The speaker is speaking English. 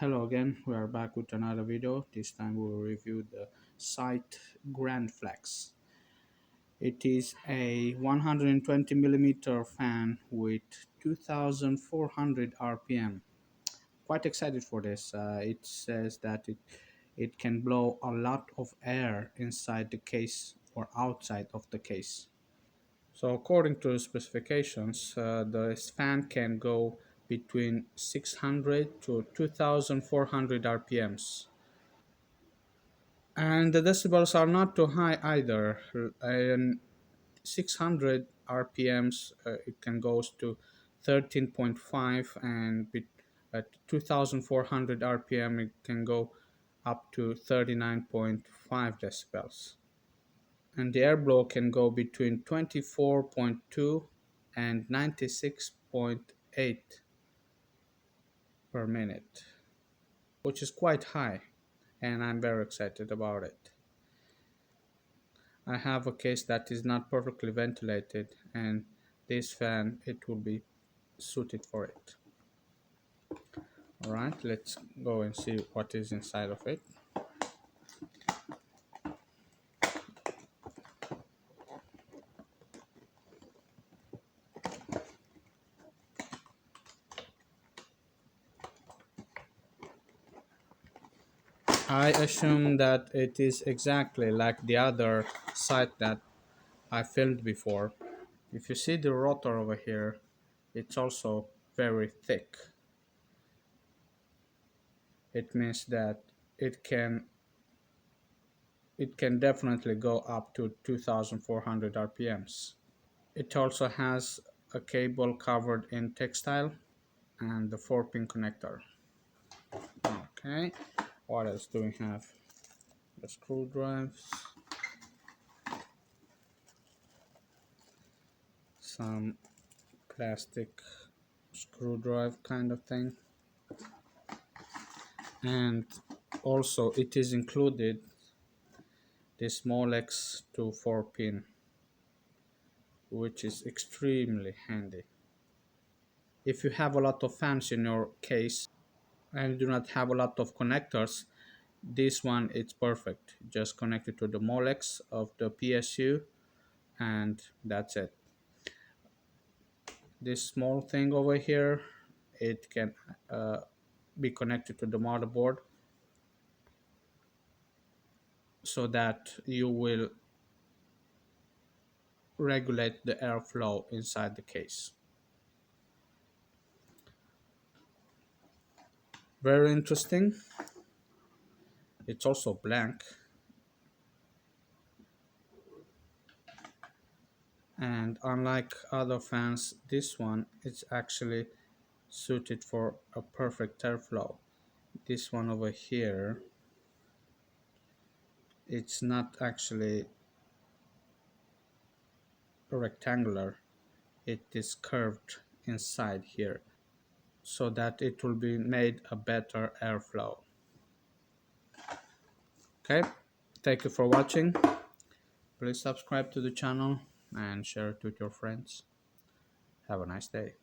Hello again, we are back with another video. This time we will review the Scythe Grand Flex. It is a 120 millimeter fan with 2400 RPM. Quite excited for this. It says that it can blow a lot of air inside the case or outside of the case. So according to the specifications, this fan can go between 600 to 2400 RPMs. And the decibels are not too high either. And 600 RPMs, it can goes to 13.5, and at 2400 RPM, it can go up to 39.5 decibels. And the airflow can go between 24.2 and 96.8 per minute, which is quite high, and I'm very excited about it. I have a case that is not perfectly ventilated, and this fan, it will be suited for it. Alright, let's go and see what is inside of it. I assume that it is exactly like the other site that I filmed before. If you see the rotor over here, it's also very thick. It means that it can definitely go up to 2400 RPMs. It also has a cable covered in textile and the 4-pin connector. Okay, what else do we have? The screwdrivers, some plastic screwdriver kind of thing, and also it is included this Molex to 4-pin, which is extremely handy. If you have a lot of fans in your case and do not have a lot of connectors, this one is perfect. Just connect it to the Molex of the PSU, and that's it. This small thing over here, it can be connected to the motherboard, so that you will regulate the airflow inside the case. Very interesting. It's also blank, and unlike other fans, this one is actually suited for a perfect airflow. This one over here, it's not actually rectangular, it is curved inside here, so that it will be made a better airflow. Okay, thank you for watching. Please subscribe to the channel and share it with your friends. Have a nice day.